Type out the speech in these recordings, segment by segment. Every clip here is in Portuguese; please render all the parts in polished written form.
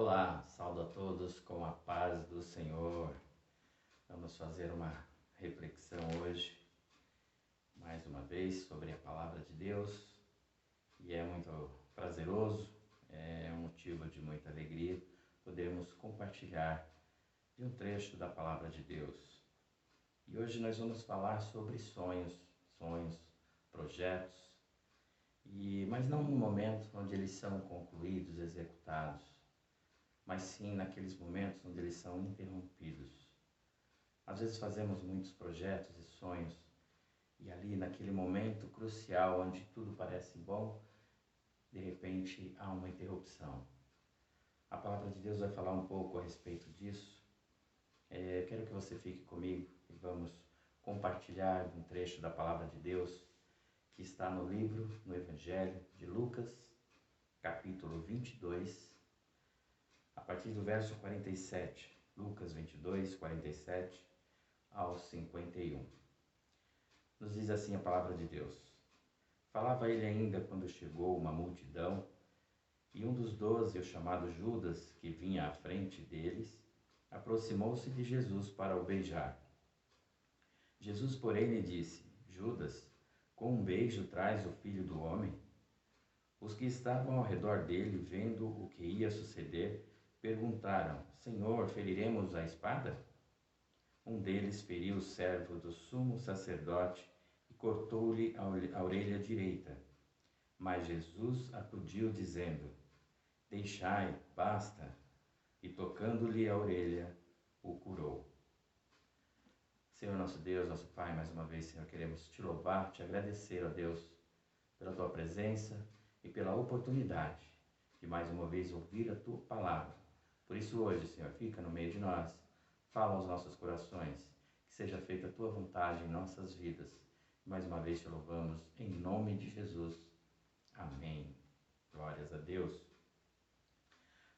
Olá, saúdo a todos com a paz do Senhor. Vamos fazer uma reflexão hoje, mais uma vez, sobre a Palavra de Deus. E é muito prazeroso, é um motivo de muita alegria podermos compartilhar de um trecho da Palavra de Deus. E hoje nós vamos falar sobre sonhos, projetos, mas não no momento onde eles são concluídos, executados, mas sim naqueles momentos onde eles são interrompidos. Às vezes fazemos muitos projetos e sonhos, e ali naquele momento crucial onde tudo parece bom, de repente há uma interrupção. A Palavra de Deus vai falar um pouco a respeito disso. Quero que você fique comigo e vamos compartilhar um trecho da Palavra de Deus que está no Evangelho de Lucas, capítulo 22, a partir do verso 47, Lucas 22, 47 ao 51. Nos diz assim a palavra de Deus. Falava ele ainda quando chegou uma multidão, e um dos 12, o chamado Judas, que vinha à frente deles, aproximou-se de Jesus para o beijar. Jesus, porém, lhe disse: Judas, com um beijo traz o Filho do Homem? Os que estavam ao redor dele, vendo o que ia suceder, perguntaram: Senhor, feriremos a espada? Um deles feriu o servo do sumo sacerdote e cortou-lhe a orelha direita. Mas Jesus acudiu, dizendo: Deixai, basta. E tocando-lhe a orelha, o curou. Senhor nosso Deus, nosso Pai, mais uma vez, Senhor, queremos te louvar, te agradecer, ó Deus, pela tua presença e pela oportunidade de mais uma vez ouvir a tua palavra. Por isso hoje, Senhor, fica no meio de nós, fala aos nossos corações, que seja feita a tua vontade em nossas vidas. Mais uma vez te louvamos, em nome de Jesus. Amém. Glórias a Deus.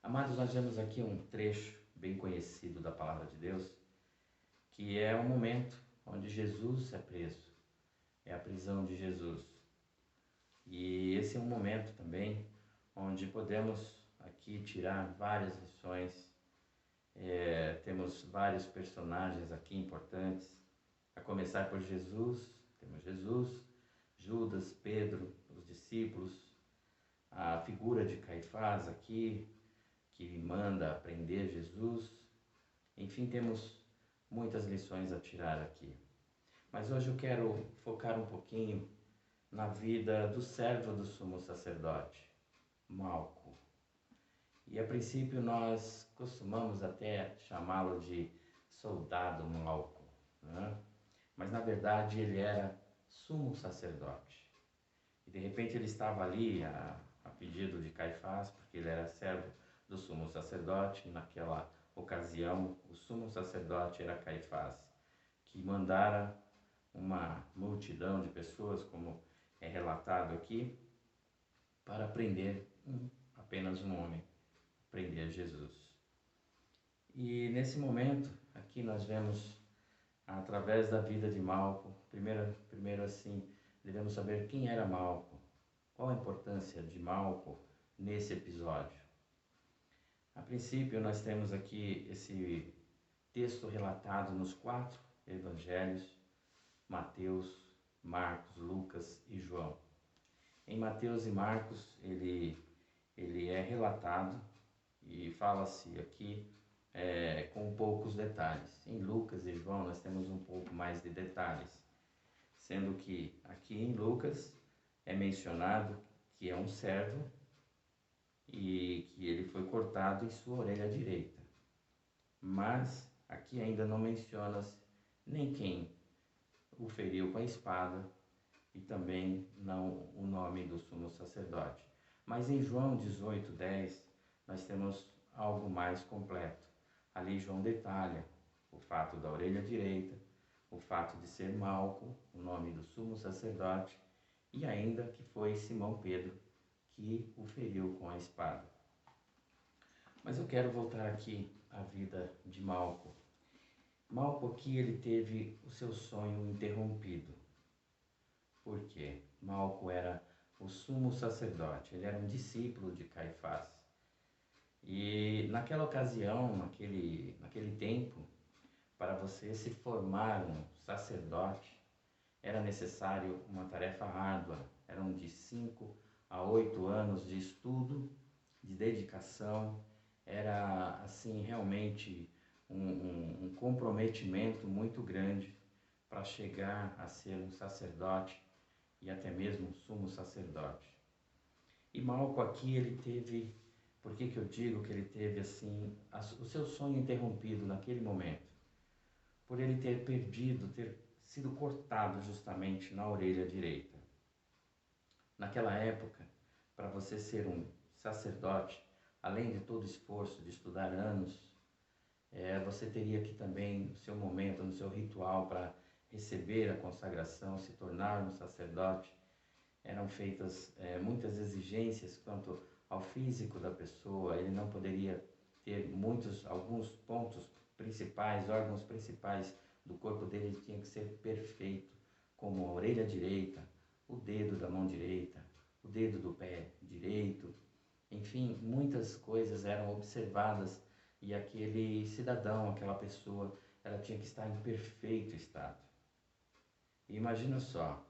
Amados, nós vemos aqui um trecho bem conhecido da palavra de Deus, que é um momento onde Jesus é preso, é a prisão de Jesus. E esse é um momento também onde podemos aqui tirar várias lições. Temos vários personagens aqui importantes, a começar por Jesus. Temos Jesus, Judas, Pedro, os discípulos, a figura de Caifás aqui, que manda prender Jesus. Enfim, temos muitas lições a tirar aqui. Mas hoje eu quero focar um pouquinho na vida do servo do sumo sacerdote, Malco. E a princípio nós costumamos até chamá-lo de soldado Malco, né? Mas na verdade ele era sumo sacerdote. E de repente ele estava ali a pedido de Caifás, porque ele era servo do sumo sacerdote. E naquela ocasião o sumo sacerdote era Caifás, que mandara uma multidão de pessoas, como é relatado aqui, para prender apenas um homem, prender Jesus. E nesse momento, aqui nós vemos, através da vida de Malco, primeiro assim, devemos saber quem era Malco, qual a importância de Malco nesse episódio. A princípio, nós temos aqui esse texto relatado nos 4 evangelhos, Mateus, Marcos, Lucas e João. Em Mateus e Marcos, ele é relatado e fala-se aqui com poucos detalhes. Em Lucas e João nós temos um pouco mais de detalhes, sendo que aqui em Lucas é mencionado que é um servo e que ele foi cortado em sua orelha direita. Mas aqui ainda não menciona-se nem quem o feriu com a espada e também não o nome do sumo sacerdote. Mas em João 18:10 nós temos algo mais completo. Ali João detalha o fato da orelha direita, o fato de ser Malco, o nome do sumo sacerdote, e ainda que foi Simão Pedro que o feriu com a espada. Mas eu quero voltar aqui à vida de Malco. Malco aqui ele teve o seu sonho interrompido. Por quê? Malco era o sumo sacerdote, ele era um discípulo de Caifás. E naquela ocasião, naquele tempo, para você se formar um sacerdote, era necessário uma tarefa árdua. Eram de 5 a 8 anos de estudo, de dedicação. Era, assim, realmente um comprometimento muito grande para chegar a ser um sacerdote e até mesmo um sumo sacerdote. E Malco aqui, ele teve, por que eu digo que ele teve, assim, o seu sonho interrompido naquele momento? Por ele ter perdido, ter sido cortado justamente na orelha direita. Naquela época, para você ser um sacerdote, além de todo o esforço de estudar anos, você teria que também, no seu momento, no seu ritual para receber a consagração, se tornar um sacerdote, eram feitas muitas exigências quanto ao físico da pessoa. Ele não poderia ter alguns pontos principais, órgãos principais do corpo dele tinha que ser perfeito, como a orelha direita, o dedo da mão direita, o dedo do pé direito. Enfim, muitas coisas eram observadas e aquele cidadão, aquela pessoa, ela tinha que estar em perfeito estado. E imagina só,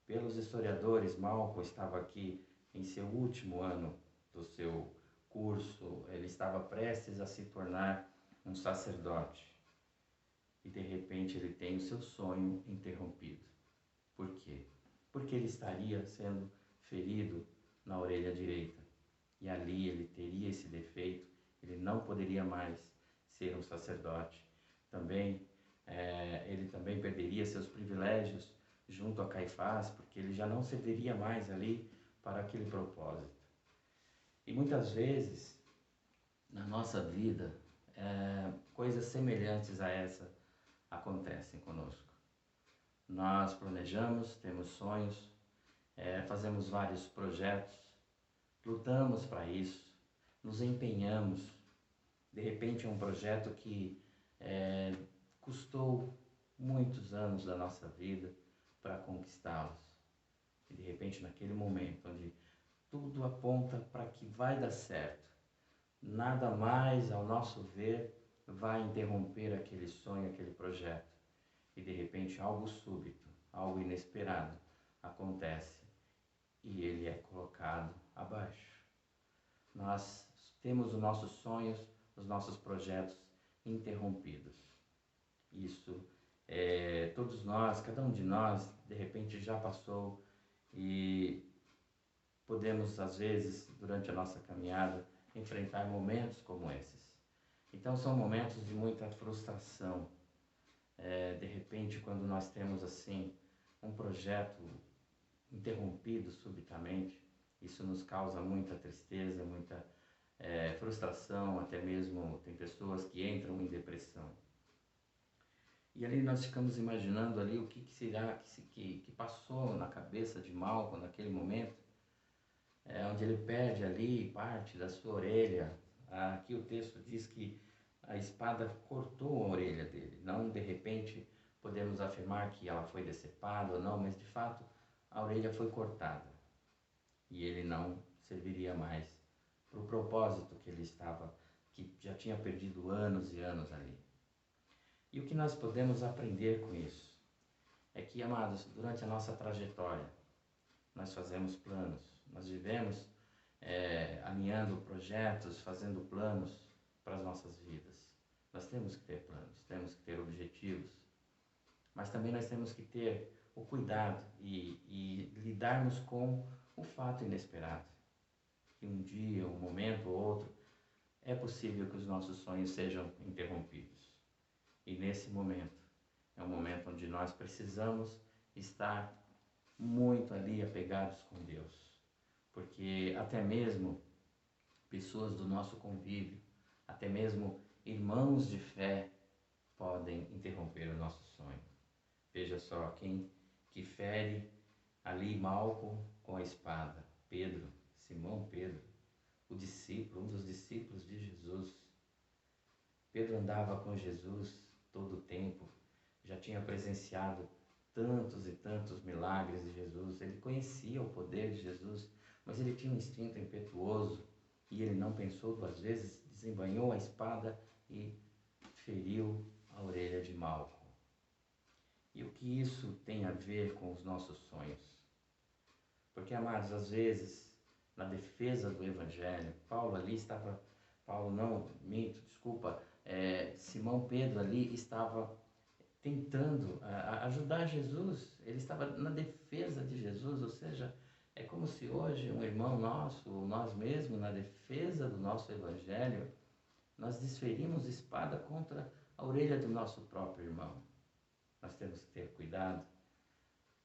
pelos historiadores, Malco estava aqui em seu último ano do seu curso, ele estava prestes a se tornar um sacerdote. E de repente ele tem o seu sonho interrompido. Por quê? Porque ele estaria sendo ferido na orelha direita. E ali ele teria esse defeito, ele não poderia mais ser um sacerdote. Também, ele também perderia seus privilégios junto a Caifás, porque ele já não serviria mais ali para aquele propósito. E muitas vezes, na nossa vida, coisas semelhantes a essa acontecem conosco. Nós planejamos, temos sonhos, fazemos vários projetos, lutamos para isso, nos empenhamos. De repente é um projeto que custou muitos anos da nossa vida para conquistá-los. E de repente, naquele momento onde tudo aponta para que vai dar certo, nada mais, ao nosso ver, vai interromper aquele sonho, aquele projeto. E de repente algo súbito, algo inesperado acontece e ele é colocado abaixo. Nós temos os nossos sonhos, os nossos projetos interrompidos. Isso, todos nós, cada um de nós, de repente já passou e podemos, às vezes, durante a nossa caminhada, enfrentar momentos como esses. Então são momentos de muita frustração. De repente, quando nós temos assim um projeto interrompido subitamente, isso nos causa muita tristeza, muita frustração, até mesmo tem pessoas que entram em depressão. E ali nós ficamos imaginando ali o que será que passou na cabeça de Malco naquele momento, onde ele perde ali parte da sua orelha. Aqui o texto diz que a espada cortou a orelha dele. Não de repente podemos afirmar que ela foi decepada ou não, mas de fato a orelha foi cortada. E ele não serviria mais para o propósito que ele estava, que já tinha perdido anos e anos ali. E o que nós podemos aprender com isso? É que, amados, durante a nossa trajetória, nós fazemos planos, nós vivemos alinhando projetos, fazendo planos para as nossas vidas. Nós temos que ter planos, temos que ter objetivos, mas também nós temos que ter o cuidado e lidarmos com o fato inesperado. Que um dia, um momento ou outro, é possível que os nossos sonhos sejam interrompidos. E nesse momento, é um momento onde nós precisamos estar muito ali apegados com Deus. Porque até mesmo pessoas do nosso convívio, até mesmo irmãos de fé, podem interromper o nosso sonho. Veja só, quem que fere ali Malco com a espada? Pedro, Simão Pedro, o discípulo, um dos discípulos de Jesus. Pedro andava com Jesus todo o tempo, já tinha presenciado tantos e tantos milagres de Jesus, ele conhecia o poder de Jesus, mas ele tinha um instinto impetuoso E ele não pensou duas vezes, desembainhou a espada e feriu a orelha de Malco. E o que isso tem a ver com os nossos sonhos? Porque, amados, às vezes, na defesa do Evangelho, Simão Pedro ali estava tentando ajudar Jesus, ele estava na defesa de Jesus, ou seja, é como se hoje um irmão nosso, ou nós mesmos, na defesa do nosso Evangelho, nós desferimos espada contra a orelha do nosso próprio irmão. Nós temos que ter cuidado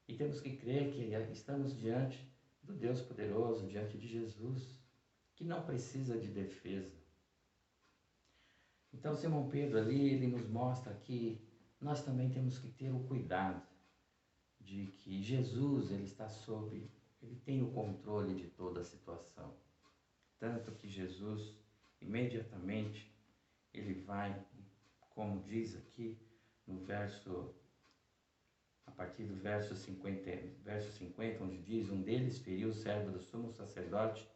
e temos que crer que estamos diante do Deus poderoso, diante de Jesus, que não precisa de defesa. Então, Simão Pedro ali, ele nos mostra que nós também temos que ter o cuidado de que Jesus, ele tem o controle de toda a situação. Tanto que Jesus, imediatamente, ele vai, como diz aqui no a partir do verso 50, onde diz: um deles feriu o servo do sumo sacerdote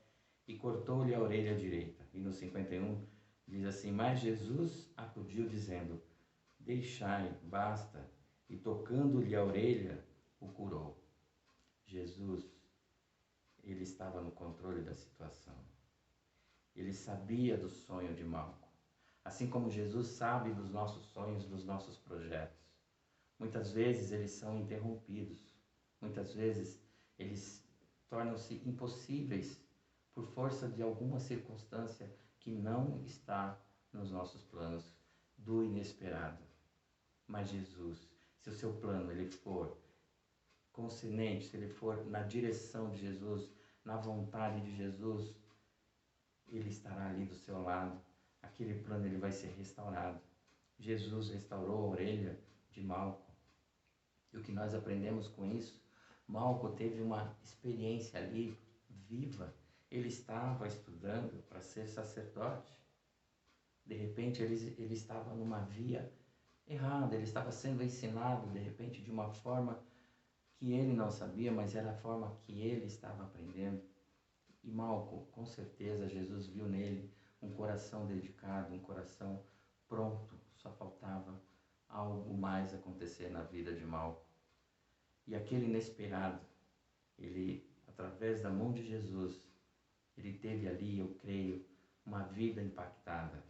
e cortou-lhe a orelha direita. E no 51 diz assim: mas Jesus acudiu dizendo: deixai, basta, e tocando-lhe a orelha, o curou. Jesus, ele estava no controle da situação. Ele sabia do sonho de Malco, assim como Jesus sabe dos nossos sonhos, dos nossos projetos. Muitas vezes eles são interrompidos, muitas vezes eles tornam-se impossíveis por força de alguma circunstância que não está nos nossos planos, do inesperado. Mas Jesus, se o seu plano ele for consciente, se ele for na direção de Jesus, na vontade de Jesus, ele estará ali do seu lado. Aquele plano ele vai ser restaurado. Jesus restaurou a orelha de Malco. E o que nós aprendemos com isso? Malco teve uma experiência ali viva. Ele estava estudando para ser sacerdote. De repente ele estava numa via errada, ele estava sendo ensinado de repente de uma forma que ele não sabia, mas era a forma que ele estava aprendendo. E Malco, com certeza, Jesus viu nele um coração dedicado, um coração pronto. Só faltava algo mais acontecer na vida de Malco. E aquele inesperado, ele, através da mão de Jesus, ele teve ali, eu creio, uma vida impactada.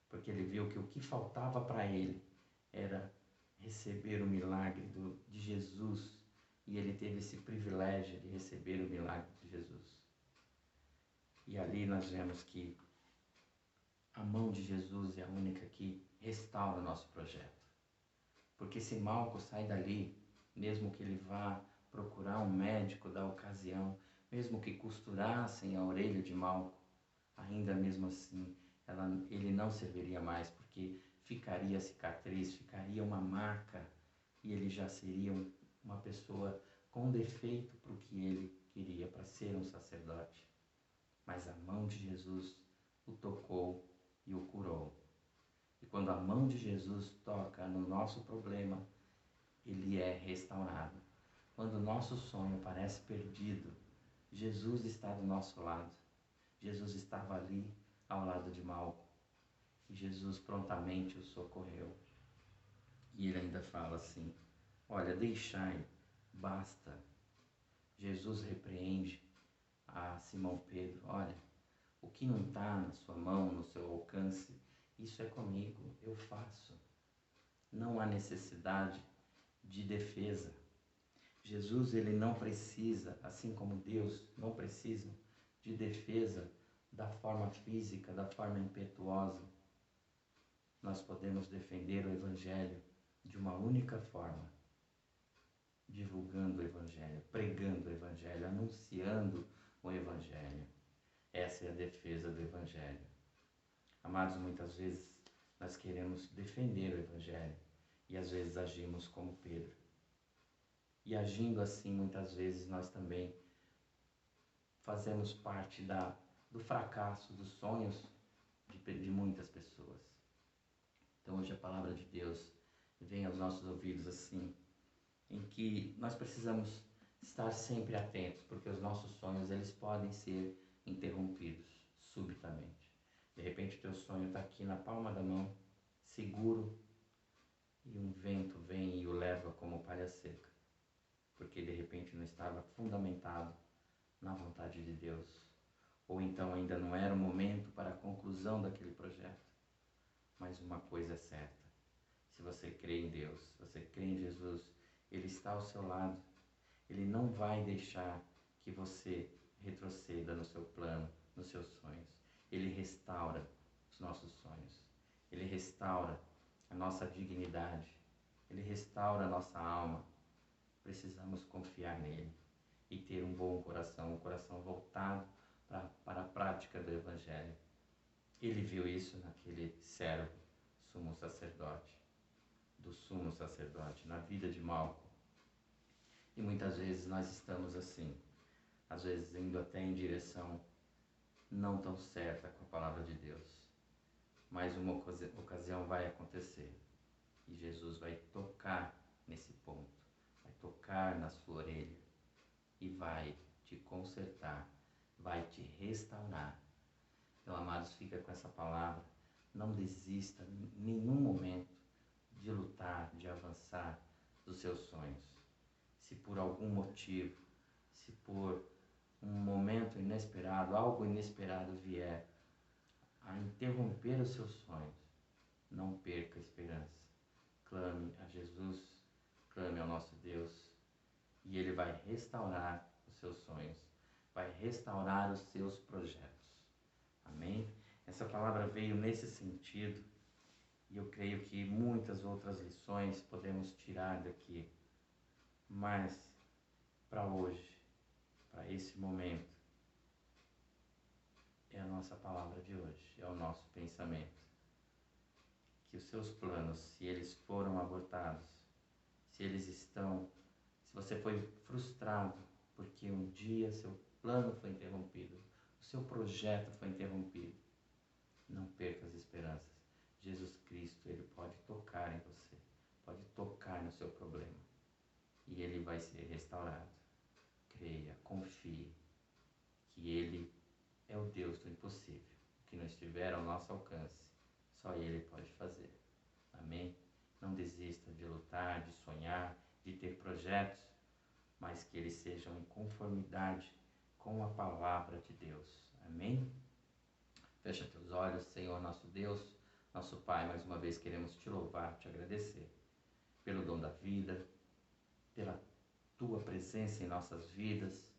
Porque ele viu que o que faltava para ele era receber o milagre de Jesus. E ele teve esse privilégio de receber o milagre de Jesus. E ali nós vemos que a mão de Jesus é a única que restaura o nosso projeto. Porque se Malco sai dali, mesmo que ele vá procurar um médico da ocasião, mesmo que costurassem a orelha de Malco, ainda mesmo assim ele não serviria mais, porque ficaria cicatriz, ficaria uma marca, e ele já seria uma pessoa com defeito para o que ele queria, para ser um sacerdote. Mas a mão de Jesus o tocou e o curou. E quando a mão de Jesus toca no nosso problema, ele é restaurado. Quando o nosso sonho parece perdido, Jesus está do nosso lado. Jesus estava ali ao lado de Malco. E Jesus prontamente o socorreu. E ele ainda fala assim: olha, deixai, basta. Jesus repreende a Simão Pedro: olha, o que não está na sua mão, no seu alcance, isso é comigo, eu faço. Não há necessidade de defesa. Jesus, ele não precisa, assim como Deus não precisa de defesa da forma física, da forma impetuosa. Nós podemos defender o Evangelho de uma única forma: divulgando o Evangelho, pregando o Evangelho, anunciando o Evangelho. Essa é a defesa do Evangelho. Amados, muitas vezes nós queremos defender o Evangelho e às vezes agimos como Pedro. E agindo assim, muitas vezes nós também fazemos parte do fracasso, dos sonhos de muitas pessoas. Então hoje a palavra de Deus vem aos nossos ouvidos assim, em que nós precisamos estar sempre atentos, porque os nossos sonhos eles podem ser interrompidos. subitamente. De repente o teu sonho está aqui na palma da mão, seguro, e um vento vem e o leva como palha seca, porque de repente não estava fundamentado na vontade de Deus, ou então ainda não era o momento para a conclusão daquele projeto. Mas uma coisa é certa: se você crê em Deus, se você crê em Jesus, Ele está ao seu lado. Ele não vai deixar que você retroceda no seu plano, nos seus sonhos. Ele restaura os nossos sonhos. Ele restaura a nossa dignidade. Ele restaura a nossa alma. Precisamos confiar nele e ter um bom coração, um coração voltado para a prática do Evangelho. Ele viu isso naquele servo sumo sacerdote, do sumo sacerdote, na vida de Malco. E muitas vezes nós estamos assim, às vezes indo até em direção não tão certa com a palavra de Deus. Mas uma ocasião vai acontecer e Jesus vai tocar nesse ponto, vai tocar na sua orelha e vai te consertar, vai te restaurar. Então, amados, fica com essa palavra. Não desista em nenhum momento de lutar, de avançar dos seus sonhos. Se por algum motivo, se por um momento inesperado, algo inesperado vier a interromper os seus sonhos, não perca a esperança. Clame a Jesus, clame ao nosso Deus, e Ele vai restaurar os seus sonhos, vai restaurar os seus projetos. Amém? Essa palavra veio nesse sentido, e eu creio que muitas outras lições podemos tirar daqui. Mas, para hoje, para esse momento, é a nossa palavra de hoje, é o nosso pensamento. Que os seus planos, se eles foram abortados, se eles estão, se você foi frustrado porque um dia seu plano foi interrompido, o seu projeto foi interrompido, não perca as esperanças. Jesus Cristo, Ele pode tocar em você, pode tocar no seu problema e Ele vai ser restaurado. Creia, confie que Ele é o Deus do impossível. O que não estiver ao nosso alcance, só Ele pode fazer. Amém? Não desista de lutar, de sonhar, de ter projetos, mas que eles sejam em conformidade com a palavra de Deus. Amém? Fecha teus olhos, Senhor nosso Deus, nosso Pai, mais uma vez queremos te louvar, te agradecer pelo dom da vida, pela tua presença em nossas vidas.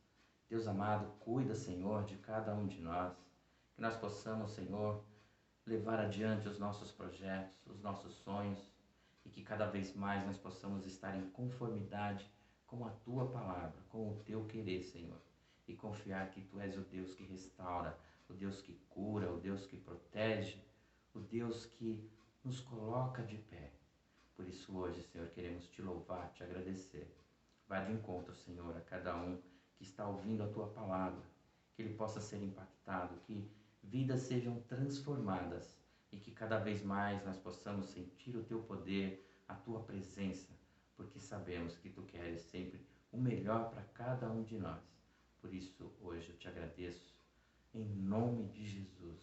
Deus amado, cuida, Senhor, de cada um de nós, que nós possamos, Senhor, levar adiante os nossos projetos, os nossos sonhos, e que cada vez mais nós possamos estar em conformidade com a tua palavra, com o teu querer, Senhor, e confiar que tu és o Deus que restaura, o Deus que cura, o Deus que protege, o Deus que nos coloca de pé. Por isso hoje, Senhor, queremos te louvar, te agradecer. Vá de encontro, Senhor, a cada um que está ouvindo a tua palavra, que ele possa ser impactado, que vidas sejam transformadas e que cada vez mais nós possamos sentir o teu poder, a tua presença, porque sabemos que tu queres sempre o melhor para cada um de nós. Por isso, hoje eu te agradeço, em nome de Jesus.